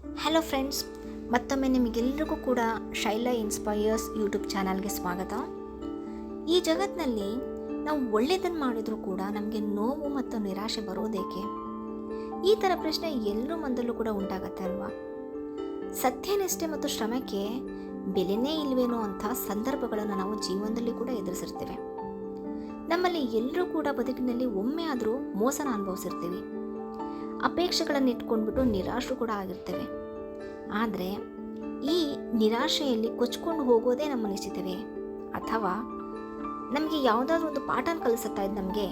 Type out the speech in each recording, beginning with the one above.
Hello friends, ಮತ್ತೊಮ್ಮೆ ನಿಮಗೆಲ್ಲರಿಗೂ ಕೂಡ ಶೈಲಾ ಇನ್ಸ್ಪೈರ್ಸ್ ಯೂಟ್ಯೂಬ್ ಚಾನಲ್ಗೆ ಸ್ವಾಗತ. ಈ ಜಗತ್ತಿನಲ್ಲಿ ನಾವು ಒಳ್ಳೆಯದನ್ನು ಮಾಡಿದರೂ ಕೂಡ ನಮಗೆ ನೋವು ಮತ್ತು ನಿರಾಶೆ ಬರೋದೇಕೆ? ಈ ಥರ ಪ್ರಶ್ನೆ ಎಲ್ಲರ ಮಂದಲ್ಲೂ ಕೂಡ ಉಂಟಾಗತ್ತೆ ಅಲ್ವಾ? ಸತ್ಯನಿಷ್ಠೆ ಮತ್ತು ಶ್ರಮಕ್ಕೆ ಬೆಲೆನೇ ಇಲ್ವೇನೋ ಅಂಥ ಸಂದರ್ಭಗಳನ್ನು ನಾವು ಜೀವನದಲ್ಲಿ ಕೂಡ ಎದುರಿಸಿರ್ತೇವೆ. ನಮ್ಮಲ್ಲಿ ಎಲ್ಲರೂ ಕೂಡ ಬದುಕಿನಲ್ಲಿ ಒಮ್ಮೆ ಆದರೂ ಮೋಸನ ಅನುಭವಿಸಿರ್ತೀವಿ. ಅಪೇಕ್ಷೆಗಳನ್ನು ಇಟ್ಕೊಂಡ್ಬಿಟ್ಟು ನಿರಾಶರು ಕೂಡ ಆಗಿರ್ತೇವೆ. ಆದರೆ ಈ ನಿರಾಶೆಯಲ್ಲಿ ಕೊಚ್ಕೊಂಡು ಹೋಗೋದೇ ನಮ್ಮ ನಿಶ್ಚಿತವೇ, ಅಥವಾ ನಮಗೆ ಯಾವುದಾದ್ರೂ ಒಂದು ಪಾಠನ ಕಲಿಸುತ್ತಾ ಇದ್ದು ನಮಗೆ?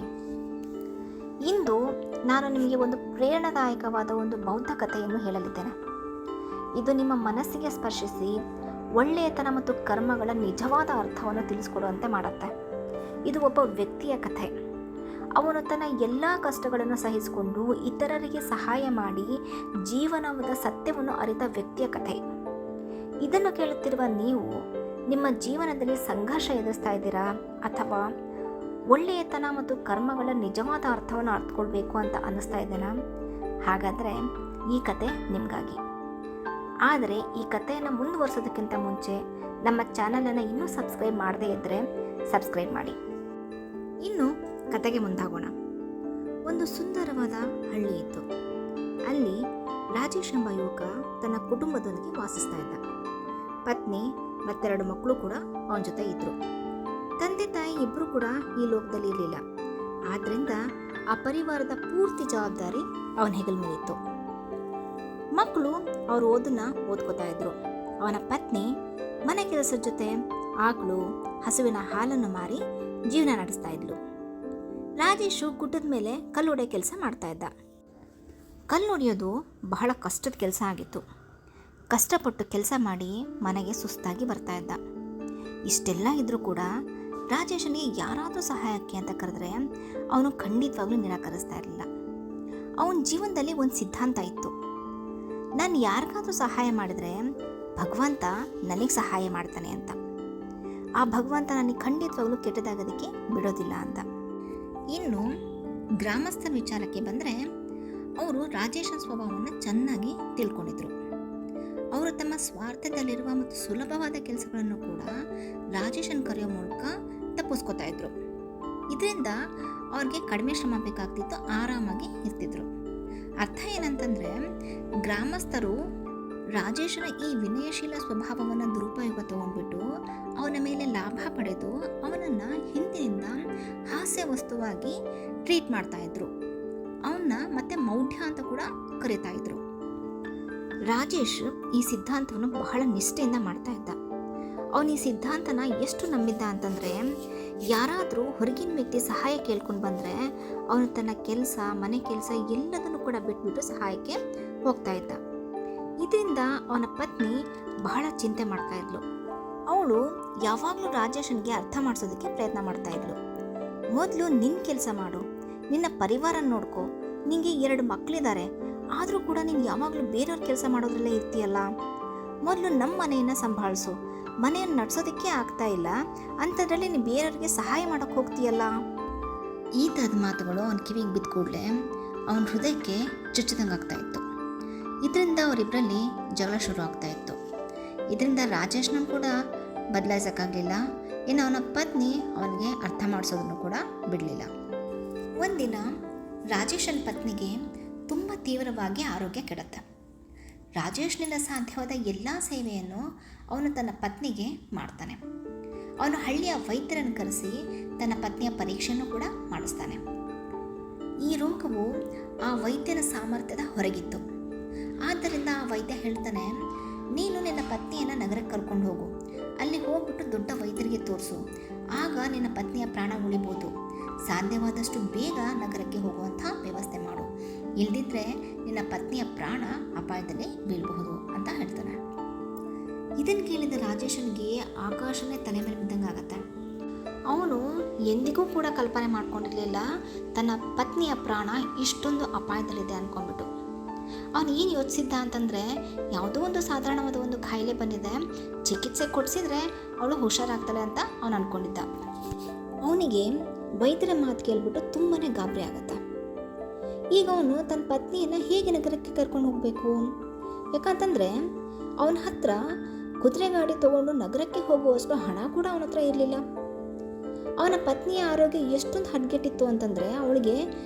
ಇಂದು ನಾನು ನಿಮಗೆ ಒಂದು ಪ್ರೇರಣಾದಾಯಕವಾದ ಒಂದು ಬೌದ್ಧ ಕಥೆಯನ್ನು ಹೇಳಲಿದ್ದೇನೆ. ಇದು ನಿಮ್ಮ ಮನಸ್ಸಿಗೆ ಸ್ಪರ್ಶಿಸಿ ಒಳ್ಳೆಯತನ ಮತ್ತು ಕರ್ಮಗಳ ನಿಜವಾದ ಅರ್ಥವನ್ನು ತಿಳಿಸ್ಕೊಡುವಂತೆ ಮಾಡುತ್ತೆ. ಇದು ಒಬ್ಬ ವ್ಯಕ್ತಿಯ ಕಥೆ. ಅವನು ತನ್ನ ಎಲ್ಲ ಕಷ್ಟಗಳನ್ನು ಸಹಿಸಿಕೊಂಡು ಇತರರಿಗೆ ಸಹಾಯ ಮಾಡಿ ಜೀವನದ ಸತ್ಯವನ್ನು ಅರಿತ ವ್ಯಕ್ತಿಯ ಕಥೆ. ಇದನ್ನು ಕೇಳುತ್ತಿರುವ ನೀವು ನಿಮ್ಮ ಜೀವನದಲ್ಲಿ ಸಂಘರ್ಷ ಎದುರಿಸ್ತಾ ಇದ್ದೀರಾ, ಅಥವಾ ಒಳ್ಳೆಯತನ ಮತ್ತು ಕರ್ಮಗಳ ನಿಜವಾದ ಅರ್ಥವನ್ನು ಅರ್ಥಕೊಳ್ಬೇಕು ಅಂತ ಅನ್ನಿಸ್ತಾ ಇದ್ದೇನಾ? ಹಾಗಾದರೆ ಈ ಕತೆ ನಿಮಗಾಗಿ. ಆದರೆ ಈ ಕಥೆಯನ್ನು ಮುಂದುವರಿಸೋದಕ್ಕಿಂತ ಮುಂಚೆ ನಮ್ಮ ಚಾನಲನ್ನು ಇನ್ನೂ ಸಬ್ಸ್ಕ್ರೈಬ್ ಮಾಡದೇ ಇದ್ದರೆ ಸಬ್ಸ್ಕ್ರೈಬ್ ಮಾಡಿ. ಇನ್ನು ಕತೆಗೆ ಮುಂದಾಗೋಣ. ಒಂದು ಸುಂದರವಾದ ಹಳ್ಳಿ ಇತ್ತು. ಅಲ್ಲಿ ರಾಜೇಶ್ ಎಂಬ ಯುವಕ ತನ್ನ ಕುಟುಂಬದೊಂದಿಗೆ ವಾಸಿಸ್ತಾ ಇದ್ದ. ಪತ್ನಿ ಮತ್ತೆರಡು ಮಕ್ಕಳು ಕೂಡ ಅವನ ಜೊತೆ ಇದ್ರು. ತಂದೆ ತಾಯಿ ಇಬ್ಬರು ಕೂಡ ಈ ಲೋಕದಲ್ಲಿ ಇರಲಿಲ್ಲ. ಆದ್ರಿಂದ ಆ ಪರಿವಾರದ ಪೂರ್ತಿ ಜವಾಬ್ದಾರಿ ಅವನ ಹೆಗಲ ಮೇಲಿತ್ತು. ಮಕ್ಕಳು ಅವ್ರ ಓದನ್ನ ಓದ್ಕೋತಾ ಇದ್ರು. ಅವನ ಪತ್ನಿ ಮನೆ ಕೆಲಸದ ಜೊತೆ ಆಕಳು, ಹಸುವಿನ ಹಾಲನ್ನು ಮಾರಿ ಜೀವನ ನಡೆಸ್ತಾ ಇದ್ಲು. ರಾಜೇಶು ಗುಡ್ಡದ ಮೇಲೆ ಕಲ್ಲೊಡೆ ಕೆಲಸ ಮಾಡ್ತಾ ಇದ್ದ. ಕಲ್ಲೊಡೆಯೋದು ಬಹಳ ಕಷ್ಟದ ಕೆಲಸ ಆಗಿತ್ತು. ಕಷ್ಟಪಟ್ಟು ಕೆಲಸ ಮಾಡಿ ಮನೆಗೆ ಸುಸ್ತಾಗಿ ಬರ್ತಾ ಇದ್ದ. ಇಷ್ಟೆಲ್ಲ ಇದ್ರೂ ಕೂಡ ರಾಜೇಶನಿಗೆ ಯಾರಾದರೂ ಸಹಾಯಕ್ಕೆ ಅಂತ ಕರೆದ್ರೆ ಅವನು ಖಂಡಿತವಾಗ್ಲೂ ನಿರಾಕರಿಸ್ತಾ ಇರಲಿಲ್ಲ. ಅವನ ಜೀವನದಲ್ಲಿ ಒಂದು ಸಿದ್ಧಾಂತ ಇತ್ತು: ನಾನು ಯಾರಿಗಾದ್ರೂ ಸಹಾಯ ಮಾಡಿದರೆ ಭಗವಂತ ನನಗೆ ಸಹಾಯ ಮಾಡ್ತಾನೆ ಅಂತ. ಆ ಭಗವಂತ ನನಗೆ ಖಂಡಿತವಾಗ್ಲೂ ಕೆಟ್ಟದಾಗೋದಕ್ಕೆ ಬಿಡೋದಿಲ್ಲ ಅಂತ. ಇನ್ನು ಗ್ರಾಮಸ್ಥರ ವಿಚಾರಕ್ಕೆ ಬಂದರೆ, ಅವರು ರಾಜೇಶನ ಸ್ವಭಾವವನ್ನು ಚೆನ್ನಾಗಿ ತಿಳ್ಕೊಂಡಿದ್ರು. ಅವರು ತಮ್ಮ ಸ್ವಾರ್ಥದಲ್ಲಿರುವ ಮತ್ತು ಸುಲಭವಾದ ಕೆಲಸಗಳನ್ನು ಕೂಡ ರಾಜೇಶನ್ ಕರೆಯೋ ಮೂಲಕ ತಪ್ಪಿಸ್ಕೋತಾ ಇದ್ರು. ಇದರಿಂದ ಅವ್ರಿಗೆ ಕಡಿಮೆ ಶ್ರಮ ಬೇಕಾಗ್ತಿತ್ತು, ಆರಾಮಾಗಿ ಇರ್ತಿದ್ರು. ಅರ್ಥ ಏನಂತಂದರೆ, ಗ್ರಾಮಸ್ಥರು ರಾಜೇಶನ ಈ ವಿನಯಶೀಲ ಸ್ವಭಾವವನ್ನು ದುರುಪಯೋಗ ತಗೊಂಡ್ಬಿಟ್ಟು ಅವನ ಮೇಲೆ ಲಾಭ ಪಡೆದು ಅವನನ್ನು ಹಿಂದಿನಿಂದ ಹಾಸ್ಯ ವಸ್ತುವಾಗಿ ಟ್ರೀಟ್ ಮಾಡ್ತಾ ಇದ್ರು. ಅವನ್ನ ಮತ್ತೆ ಮೌಢ್ಯ ಅಂತ ಕೂಡ ಕರೀತಾ ಇದ್ರು. ರಾಜೇಶ್ ಈ ಸಿದ್ಧಾಂತವನ್ನು ಬಹಳ ನಿಷ್ಠೆಯಿಂದ ಮಾಡ್ತಾ ಇದ್ದ. ಅವನು ಈ ಸಿದ್ಧಾಂತನ ಎಷ್ಟು ನಂಬಿದ್ದ ಅಂತಂದರೆ, ಯಾರಾದರೂ ಹೊರಗಿನ ವ್ಯಕ್ತಿ ಸಹಾಯ ಕೇಳ್ಕೊಂಡು ಬಂದರೆ ಅವನು ತನ್ನ ಕೆಲಸ, ಮನೆ ಕೆಲಸ ಎಲ್ಲದನ್ನು ಕೂಡ ಬಿಟ್ಬಿಟ್ಟು ಸಹಾಯಕ್ಕೆ ಹೋಗ್ತಾ ಇದ್ದ. ಇದರಿಂದ ಅವನ ಪತ್ನಿ ಬಹಳ ಚಿಂತೆ ಮಾಡ್ತಾ ಇದ್ಲು. ಅವಳು ಯಾವಾಗಲೂ ರಾಜೇಶನ್ಗೆ ಅರ್ಥ ಮಾಡಿಸೋದಕ್ಕೆ ಪ್ರಯತ್ನ ಮಾಡ್ತಾ ಇದ್ಲು. ಮೊದಲು ನಿನ್ನ ಕೆಲಸ ಮಾಡು, ನಿನ್ನ ಪರಿವಾರ ನೋಡ್ಕೊ, ನಿನಗೆ 2 ಮಕ್ಕಳಿದ್ದಾರೆ, ಆದರೂ ಕೂಡ ನೀನು ಯಾವಾಗಲೂ ಬೇರೆಯವ್ರ ಕೆಲಸ ಮಾಡೋದ್ರಲ್ಲೇ ಇರ್ತೀಯಲ್ಲ. ಮೊದಲು ನಮ್ಮ ಮನೆಯನ್ನು ಸಂಭಾಳಿಸು, ಮನೆಯನ್ನು ನಡೆಸೋದಕ್ಕೆ ಆಗ್ತಾ ಇಲ್ಲ ಅಂಥದ್ರಲ್ಲಿ ನೀನು ಬೇರೆಯವ್ರಿಗೆ ಸಹಾಯ ಮಾಡೋಕ್ಕೆ ಹೋಗ್ತೀಯಲ್ಲ. ಈ ಥರದ ಮಾತುಗಳು ಅವನ ಕಿವಿಗೆ ಬಿದ್ದ ಕೂಡಲೇ ಅವನ ಹೃದಯಕ್ಕೆ ಚುಚ್ಚಿದಂಗೆ ಆಗ್ತಾ ಇತ್ತು. ಇದರಿಂದ ಅವರಿಬ್ಬರಲ್ಲಿ ಜಗಳ ಶುರು ಆಗ್ತಾ ಇತ್ತು. ಇದರಿಂದ ರಾಜೇಶ್ನ ಕೂಡ ಬದಲಾಯಿಸೋಕ್ಕಾಗಲಿಲ್ಲ, ಇನ್ನು ಅವನ ಪತ್ನಿ ಅವನಿಗೆ ಅರ್ಥ ಮಾಡಿಸೋದನ್ನು ಕೂಡ ಬಿಡಲಿಲ್ಲ. ಒಂದಿನ ರಾಜೇಶನ ಪತ್ನಿಗೆ ತುಂಬ ತೀವ್ರವಾಗಿ ಆರೋಗ್ಯ ಕೆಡುತ್ತೆ. ರಾಜೇಶ್ನಿಂದ ಸಾಧ್ಯವಾದ ಎಲ್ಲ ಸೇವೆಯನ್ನು ಅವನು ತನ್ನ ಪತ್ನಿಗೆ ಮಾಡ್ತಾನೆ. ಅವನು ಹಳ್ಳಿಯ ವೈದ್ಯರನ್ನು ಕರೆಸಿ ತನ್ನ ಪತ್ನಿಯ ಪರೀಕ್ಷೆಯನ್ನು ಕೂಡ ಮಾಡಿಸ್ತಾನೆ. ಈ ರೋಗವು ಆ ವೈದ್ಯನ ಸಾಮರ್ಥ್ಯದ ಹೊರಗಿತ್ತು. ಆದ್ದರಿಂದ ಆ ವೈದ್ಯ ಹೇಳ್ತಾನೆ, ನೀನು ನಿನ್ನ ಪತ್ನಿಯನ್ನು ನಗರಕ್ಕೆ ಕರ್ಕೊಂಡು ಹೋಗು, ಅಲ್ಲಿಗೆ ಹೋಗ್ಬಿಟ್ಟು ದೊಡ್ಡ ವೈದ್ಯರಿಗೆ ತೋರಿಸು, ಆಗ ನಿನ್ನ ಪತ್ನಿಯ ಪ್ರಾಣ ಉಳಿಬೋದು. ಸಾಧ್ಯವಾದಷ್ಟು ಬೇಗ ನಗರಕ್ಕೆ ಹೋಗುವಂಥ ವ್ಯವಸ್ಥೆ ಮಾಡು, ಇಲ್ದಿದ್ರೆ ನಿನ್ನ ಪತ್ನಿಯ ಪ್ರಾಣ ಅಪಾಯದಲ್ಲಿ ಬೀಳಬಹುದು ಅಂತ ಹೇಳ್ತಾನೆ. ಇದನ್ನು ಕೇಳಿದ ರಾಜೇಶನ್ಗೆ ಆಕಾಶನೇ ತಲೆ ಮೇಲೆ ಬಿದ್ದಂಗೆ ಆಗತ್ತೆ. ಅವನು ಎಂದಿಗೂ ಕೂಡ ಕಲ್ಪನೆ ಮಾಡ್ಕೊಂಡಿರಲಿಲ್ಲ ತನ್ನ ಪತ್ನಿಯ ಪ್ರಾಣ ಇಷ್ಟೊಂದು ಅಪಾಯದಲ್ಲಿದೆ ಅಂದ್ಕೊಂಡ್ಬಿಟ್ಟು. ಅವನು ಏನು ಯೋಚಿಸಿದ್ದ ಅಂತಂದರೆ, ಯಾವುದೋ ಒಂದು ಸಾಧಾರಣವಾದ ಒಂದು ಕಾಯಿಲೆ ಬಂದಿದೆ, ಚಿಕಿತ್ಸೆ ಕೊಡಿಸಿದ್ರೆ ಅವಳು ಹುಷಾರಾಗ್ತಾಳೆ ಅಂತ ಅವನು ಅಂದ್ಕೊಂಡಿದ್ದ. ಅವನಿಗೆ ವೈದ್ಯರ ಮಾತು ಕೇಳ್ಬಿಟ್ಟು ತುಂಬಾ ಗಾಬರಿ ಆಗುತ್ತೆ. ಈಗ ಅವನು ತನ್ನ ಪತ್ನಿಯನ್ನು ಹೇಗೆ ನಗರಕ್ಕೆ ಕರ್ಕೊಂಡು ಹೋಗಬೇಕು? ಯಾಕಂತಂದರೆ ಅವನ ಹತ್ರ ಕುದುರೆ ಗಾಡಿ ತೊಗೊಂಡು ನಗರಕ್ಕೆ ಹೋಗುವಷ್ಟು ಹಣ ಕೂಡ ಅವನ ಹತ್ರ ಇರಲಿಲ್ಲ. ಅವನ ಪತ್ನಿಯ ಆರೋಗ್ಯ ಎಷ್ಟೊಂದು ಹದಗೆಟ್ಟಿತ್ತು ಅಂತಂದರೆ ಅವಳಿಗೆ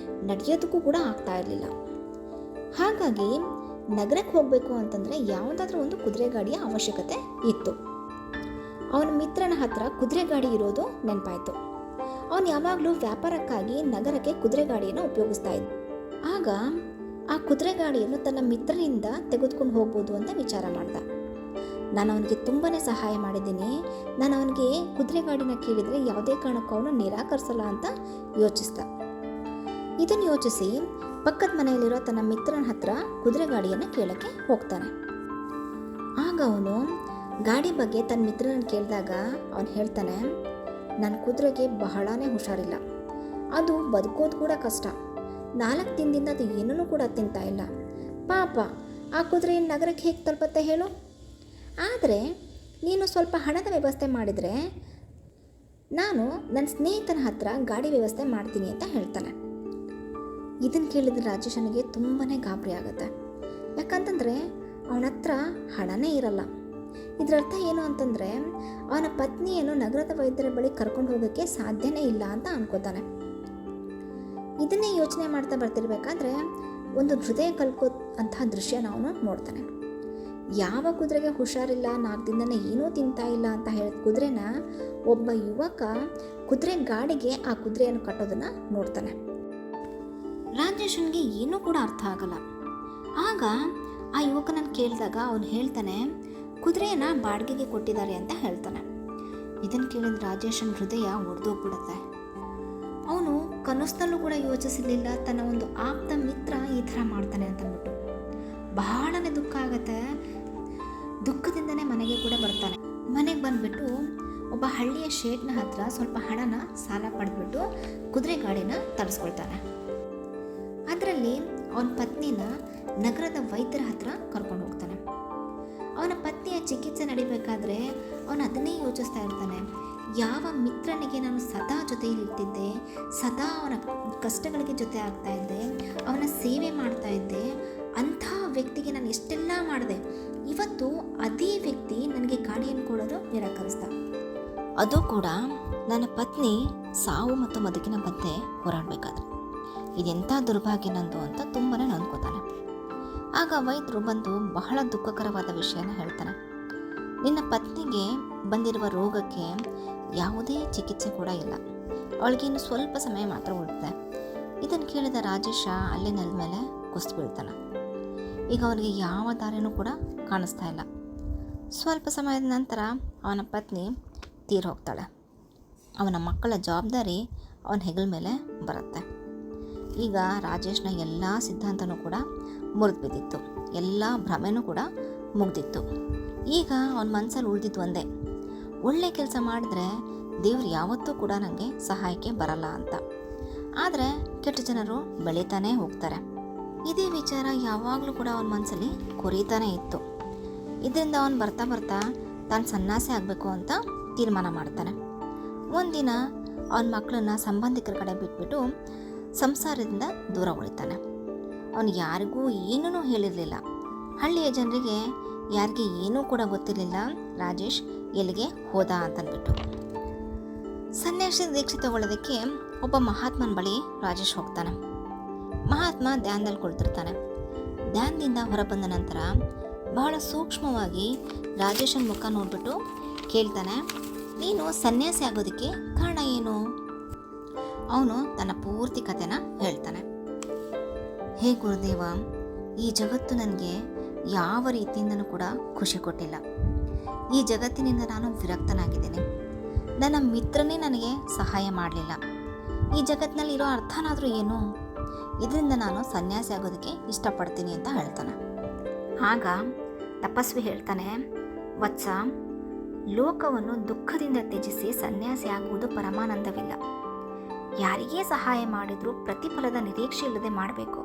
ನಡೆಯೋದಕ್ಕೂ ಕೂಡ ಆಗ್ತಾ ಇರಲಿಲ್ಲ. ಹಾಗಾಗಿ ನಗರಕ್ಕೆ ಹೋಗಬೇಕು ಅಂತಂದರೆ ಯಾವುದಾದ್ರೂ ಒಂದು ಕುದುರೆ ಗಾಡಿಯ ಅವಶ್ಯಕತೆ ಇತ್ತು. ಅವನ ಮಿತ್ರನ ಹತ್ರ ಕುದುರೆ ಗಾಡಿ ಇರೋದು ನೆನಪಾಯಿತು. ಅವನು ಯಾವಾಗಲೂ ವ್ಯಾಪಾರಕ್ಕಾಗಿ ನಗರಕ್ಕೆ ಕುದುರೆ ಗಾಡಿಯನ್ನು ಉಪಯೋಗಿಸ್ತಾ ಇದ್ದ. ಆಗ ಆ ಕುದುರೆ ಗಾಡಿಯನ್ನು ತನ್ನ ಮಿತ್ರನಿಂದ ತೆಗೆದುಕೊಂಡು ಹೋಗ್ಬೋದು ಅಂತ ವಿಚಾರ ಮಾಡ್ದ. ನಾನು ಅವನಿಗೆ ತುಂಬಾ ಸಹಾಯ ಮಾಡಿದ್ದೀನಿ, ನಾನು ಅವನಿಗೆ ಕುದುರೆ ಗಾಡಿನ ಕೇಳಿದರೆ ಯಾವುದೇ ಕಾರಣಕ್ಕೂ ಅವನು ನಿರಾಕರಿಸಲ್ಲ ಅಂತ ಯೋಚಿಸ್ದ. ಇದನ್ನು ಯೋಚಿಸಿ ಪಕ್ಕದ ಮನೆಯಲ್ಲಿರೋ ತನ್ನ ಮಿತ್ರನ ಹತ್ರ ಕುದುರೆ ಗಾಡಿಯನ್ನು ಕೇಳೋಕ್ಕೆ ಹೋಗ್ತಾನೆ. ಆಗ ಅವನು ಗಾಡಿ ಬಗ್ಗೆ ತನ್ನ ಮಿತ್ರನ ಕೇಳಿದಾಗ ಅವನು ಹೇಳ್ತಾನೆ, ನನ್ನ ಕುದುರೆಗೆ ಬಹಳನೇ ಹುಷಾರಿಲ್ಲ, ಅದು ಬದುಕೋದು ಕೂಡ ಕಷ್ಟ, 4 ದಿನದಿಂದ ಅದು ಏನೂ ಕೂಡ ತಿಂತಾ ಇಲ್ಲ, ಪಾಪ ಆ ಕುದುರೆ ನಗರಕ್ಕೆ ಹೇಗೆ ತಲುಪತ್ತೆ ಹೇಳು, ಆದರೆ ನೀನು ಸ್ವಲ್ಪ ಹಣದ ವ್ಯವಸ್ಥೆ ಮಾಡಿದರೆ ನಾನು ನನ್ನ ಸ್ನೇಹಿತನ ಹತ್ರ ಗಾಡಿ ವ್ಯವಸ್ಥೆ ಮಾಡ್ತೀನಿ ಅಂತ ಹೇಳ್ತಾನೆ. ಇದನ್ನು ಕೇಳಿದ್ರೆ ರಾಜೇಶನಿಗೆ ತುಂಬಾ ಗಾಬರಿ ಆಗುತ್ತೆ. ಯಾಕಂತಂದರೆ ಅವನ ಹತ್ರ ಹಣನೇ ಇರಲ್ಲ. ಇದರರ್ಥ ಏನು ಅಂತಂದರೆ ಅವನ ಪತ್ನಿಯನ್ನು ನಗರದ ವೈದ್ಯರ ಬಳಿ ಕರ್ಕೊಂಡು ಹೋಗೋಕ್ಕೆ ಸಾಧ್ಯನೇ ಇಲ್ಲ ಅಂತ ಅನ್ಕೋತಾನೆ. ಇದನ್ನೇ ಯೋಚನೆ ಮಾಡ್ತಾ ಬರ್ತಿರ್ಬೇಕಾದ್ರೆ ಒಂದು ಹೃದಯ ಕಲ್ಕೋ ಅಂತಹ ದೃಶ್ಯನ ಅವನು ನೋಡ್ತಾನೆ. ಯಾವ ಕುದುರೆಗೆ ಹುಷಾರಿಲ್ಲ, 4 ದಿನನೇ ಏನೂ ತಿಂತಾ ಇಲ್ಲ ಅಂತ ಹೇಳಿದ ಕುದುರೆನ ಒಬ್ಬ ಯುವಕ ಕುದುರೆ ಗಾಡಿಗೆ ಆ ಕುದುರೆಯನ್ನು ಕಟ್ಟೋದನ್ನು ನೋಡ್ತಾನೆ. ರಾಜೇಶನ್ಗೆ ಏನೂ ಕೂಡ ಅರ್ಥ ಆಗಲ್ಲ. ಆಗ ಆ ಯುವಕನನ್ನು ಕೇಳಿದಾಗ ಅವನು ಹೇಳ್ತಾನೆ, ಕುದುರೆಯನ್ನು ಬಾಡಿಗೆಗೆ ಕೊಟ್ಟಿದ್ದಾರೆ ಅಂತ ಹೇಳ್ತಾನೆ. ಇದನ್ನು ಕೇಳಿದ ರಾಜೇಶನ್ ಹೃದಯ ಒಡೆದೋಗ್ಬಿಡುತ್ತೆ. ಅವನು ಕನಸಲ್ಲೂ ಕೂಡ ಯೋಚಿಸಲಿಲ್ಲ ತನ್ನ ಒಂದು ಆಪ್ತ ಮಿತ್ರ ಈ ಥರ ಮಾಡ್ತಾನೆ ಅಂತಂದ್ಬಿಟ್ಟು. ಬಹಳನೇ ದುಃಖ ಆಗುತ್ತೆ. ದುಃಖದಿಂದನೇ ಮನೆಗೆ ಕೂಡ ಬರ್ತಾನೆ. ಮನೆಗೆ ಬಂದುಬಿಟ್ಟು ಒಬ್ಬ ಹಳ್ಳಿಯ ಶೇಟ್ನ ಹತ್ರ ಸ್ವಲ್ಪ ಹಣನ ಸಾಲ ಪಡೆದ್ಬಿಟ್ಟು ಕುದುರೆ ಗಾಡಿನ ತರಿಸ್ಕೊಳ್ತಾನೆ. ಅದರಲ್ಲಿ ಅವನ ಪತ್ನಿನ ನಗರದ ವೈದ್ಯರ ಹತ್ರ ಕರ್ಕೊಂಡು ಹೋಗ್ತಾನೆ. ಅವನ ಪತ್ನಿಯ ಚಿಕಿತ್ಸೆ ನಡಿಬೇಕಾದ್ರೆ ಅವನು ಅದನ್ನೇ ಯೋಚಿಸ್ತಾ ಇರ್ತಾನೆ, ಯಾವ ಮಿತ್ರನಿಗೆ ನಾನು ಸದಾ ಜೊತೆಯಲ್ಲಿ ಇರ್ತಿದ್ದೆ, ಸದಾ ಅವನ ಕಷ್ಟಗಳಿಗೆ ಜೊತೆ ಆಗ್ತಾ ಇದ್ದೆ, ಅವನ ಸೇವೆ ಮಾಡ್ತಾ ಇದ್ದೆ, ಅಂಥ ವ್ಯಕ್ತಿಗೆ ನಾನು ಎಷ್ಟೆಲ್ಲ ಮಾಡಿದೆ, ಇವತ್ತು ಅದೇ ವ್ಯಕ್ತಿ ನನಗೆ ಗಾಡಿಯನ್ನು ಕೊಡೋದು ನಿರಾಕರಿಸ್ದ. ಅದು ಕೂಡ ನನ್ನ ಪತ್ನಿ ಸಾವು ಮತ್ತು ಬದುಕಿನ ಮಧ್ಯೆ ಹೋರಾಡಬೇಕಾದ್ರೆ. ಇದೆಂಥ ದುರ್ಭಾಗ್ಯ ನಂದು ಅಂತ ತುಂಬಾ ನೊಂದ್ಕೋತಾನೆ. ಆಗ ವೈದ್ಯರು ಬಂದು ಬಹಳ ದುಃಖಕರವಾದ ವಿಷಯನ ಹೇಳ್ತಾನೆ. ನಿನ್ನ ಪತ್ನಿಗೆ ಬಂದಿರುವ ರೋಗಕ್ಕೆ ಯಾವುದೇ ಚಿಕಿತ್ಸೆ ಕೂಡ ಇಲ್ಲ, ಅವಳಿಗೇನು ಸ್ವಲ್ಪ ಸಮಯ ಮಾತ್ರ ಉಳಿದಿದೆ. ಇದನ್ನು ಕೇಳಿದ ರಾಜೇಶ ಅಲ್ಲೇ ನೆಲದ ಮೇಲೆ ಕುಸಿದು ಬೀಳ್ತಾನೆ. ಈಗ ಅವನಿಗೆ ಯಾವ ದಾರಿನೂ ಕೂಡ ಕಾಣಿಸ್ತಾ ಇಲ್ಲ. ಸ್ವಲ್ಪ ಸಮಯದ ನಂತರ ಅವನ ಪತ್ನಿ ತೀರಿ ಹೋಗ್ತಾಳೆ. ಅವನ ಮಕ್ಕಳ ಜವಾಬ್ದಾರಿ ಅವನ ಹೆಗಲ ಮೇಲೆ ಬರುತ್ತೆ. ಈಗ ರಾಜೇಶ್ನ ಎಲ್ಲ ಸಿದ್ಧಾಂತನೂ ಕೂಡ ಮುರಿದು ಬಿದ್ದಿತ್ತು, ಎಲ್ಲ ಭ್ರಮೆನೂ ಕೂಡ ಮುಗ್ದಿತ್ತು. ಈಗ ಅವನ ಮನಸ್ಸಲ್ಲಿ ಉಳಿದಿದ್ದು ಒಂದೇ, ಒಳ್ಳೆ ಕೆಲಸ ಮಾಡಿದ್ರೆ ದೇವ್ರು ಯಾವತ್ತೂ ಕೂಡ ನನಗೆ ಸಹಾಯಕ್ಕೆ ಬರಲ್ಲ ಅಂತ. ಆದರೆ ಕೆಟ್ಟ ಜನರು ಬೆಳೀತಾನೇ ಹೋಗ್ತಾರೆ. ಇದೇ ವಿಚಾರ ಯಾವಾಗಲೂ ಕೂಡ ಅವನ ಮನಸ್ಸಲ್ಲಿ ಕೊರೀತಾನೇ ಇತ್ತು. ಇದರಿಂದ ಅವನು ಬರ್ತಾ ಬರ್ತಾ ತಾನು ಸನ್ಯಾಸಿ ಆಗಬೇಕು ಅಂತ ತೀರ್ಮಾನ ಮಾಡ್ತಾನೆ. ಒಂದಿನ ಅವನ ಮಕ್ಕಳನ್ನ ಸಂಬಂಧಿಕರ ಕಡೆ ಬಿಟ್ಬಿಟ್ಟು ಸಂಸಾರದಿಂದ ದೂರ ಉಳಿತಾನೆ. ಅವನು ಯಾರಿಗೂ ಏನೂ ಹೇಳಿರಲಿಲ್ಲ. ಹಳ್ಳಿಯ ಜನರಿಗೆ ಯಾರಿಗೆ ಏನೂ ಕೂಡ ಗೊತ್ತಿರಲಿಲ್ಲ ರಾಜೇಶ್ ಎಲ್ಲಿಗೆ ಹೋದ ಅಂತಂದ್ಬಿಟ್ಟು. ಸನ್ಯಾಸಿ ದೀಕ್ಷೆ ತಗೊಳ್ಳೋದಕ್ಕೆ ಒಬ್ಬ ಮಹಾತ್ಮನ ಬಳಿ ರಾಜೇಶ್ ಹೋಗ್ತಾನೆ. ಮಹಾತ್ಮ ಧ್ಯಾನದಲ್ಲಿ ಕುಳಿತಿರ್ತಾನೆ. ಧ್ಯಾನದಿಂದ ಹೊರಬಂದ ನಂತರ ಬಹಳ ಸೂಕ್ಷ್ಮವಾಗಿ ರಾಜೇಶನ ಮುಖ ನೋಡ್ಬಿಟ್ಟು ಕೇಳ್ತಾನೆ, ನೀನು ಸನ್ಯಾಸಿ ಆಗೋದಕ್ಕೆ ಕಾರಣ ಏನು? ಅವನು ತನ್ನ ಪೂರ್ತಿ ಕಥೆನ ಹೇಳ್ತಾನೆ. ಹೇ ಗುರುದೇವ, ಈ ಜಗತ್ತು ನನಗೆ ಯಾವ ರೀತಿಯಿಂದನೂ ಕೂಡ ಖುಷಿ ಕೊಟ್ಟಿಲ್ಲ. ಈ ಜಗತ್ತಿನಿಂದ ನಾನು ವಿರಕ್ತನಾಗಿದ್ದೇನೆ. ನನ್ನ ಮಿತ್ರನೇ ನನಗೆ ಸಹಾಯ ಮಾಡಲಿಲ್ಲ. ಈ ಜಗತ್ತಿನಲ್ಲಿರೋ ಅರ್ಥನಾದರೂ ಏನು? ಇದರಿಂದ ನಾನು ಸನ್ಯಾಸಿ ಆಗೋದಕ್ಕೆ ಇಷ್ಟಪಡ್ತೀನಿ ಅಂತ ಹೇಳ್ತಾನೆ. ಆಗ ತಪಸ್ವಿ ಹೇಳ್ತಾನೆ, ವತ್ಸ, ಲೋಕವನ್ನು ದುಃಖದಿಂದ ತ್ಯಜಿಸಿ ಸನ್ಯಾಸಿ ಆಗುವುದು ಪರಮಾನಂದವಿಲ್ಲ. ಯಾರಿಗೇ ಸಹಾಯ ಮಾಡಿದರೂ ಪ್ರತಿಫಲದ ನಿರೀಕ್ಷೆ ಇಲ್ಲದೆ ಮಾಡಬೇಕು.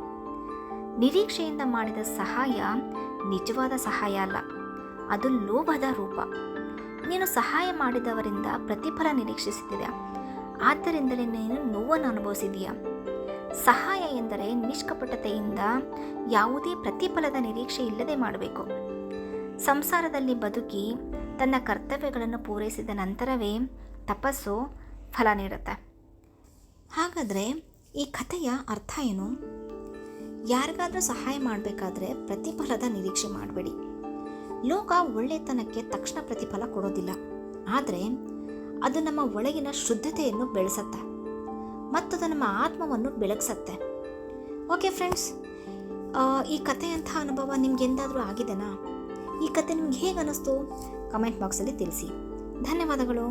ನಿರೀಕ್ಷೆಯಿಂದ ಮಾಡಿದ ಸಹಾಯ ನಿಜವಾದ ಸಹಾಯ ಅಲ್ಲ, ಅದು ಲೋಭದ ರೂಪ. ನೀನು ಸಹಾಯ ಮಾಡಿದವರಿಂದ ಪ್ರತಿಫಲ ನಿರೀಕ್ಷಿಸುತ್ತಿದೆಯಾ, ಆದ್ದರಿಂದಲೇ ನೀನು ನೋವನ್ನು ಅನುಭವಿಸಿದೀಯಾ. ಸಹಾಯ ಎಂದರೆ ನಿಷ್ಕಪಟತೆಯಿಂದ ಯಾವುದೇ ಪ್ರತಿಫಲದ ನಿರೀಕ್ಷೆ ಇಲ್ಲದೆ ಮಾಡಬೇಕು. ಸಂಸಾರದಲ್ಲಿ ಬದುಕಿ ತನ್ನ ಕರ್ತವ್ಯಗಳನ್ನು ಪೂರೈಸಿದ ನಂತರವೇ ತಪಸ್ಸು ಫಲ ನೀಡುತ್ತೆ. ಹಾಗಾದರೆ ಈ ಕಥೆಯ ಅರ್ಥ ಏನು? ಯಾರಿಗಾದರೂ ಸಹಾಯ ಮಾಡಬೇಕಾದ್ರೆ ಪ್ರತಿಫಲದ ನಿರೀಕ್ಷೆ ಮಾಡಬೇಡಿ. ಲೋಕ ಒಳ್ಳೆತನಕ್ಕೆ ತಕ್ಷಣ ಪ್ರತಿಫಲ ಕೊಡೋದಿಲ್ಲ, ಆದರೆ ಅದು ನಮ್ಮ ಒಳಗಿನ ಶುದ್ಧತೆಯನ್ನು ಬೆಳೆಸತ್ತೆ ಮತ್ತು ಅದು ನಮ್ಮ ಆತ್ಮವನ್ನು ಬೆಳಗಿಸತ್ತೆ. ಓಕೆ ಫ್ರೆಂಡ್ಸ್, ಈ ಕಥೆಯಂಥ ಅನುಭವ ನಿಮ್ಗೆ ಎಂದಾದರೂ ಆಗಿದೆನಾ? ಈ ಕಥೆ ನಿಮ್ಗೆ ಹೇಗೆ ಅನ್ನಿಸ್ತು? ಕಮೆಂಟ್ ಬಾಕ್ಸಲ್ಲಿ ತಿಳಿಸಿ. ಧನ್ಯವಾದಗಳು.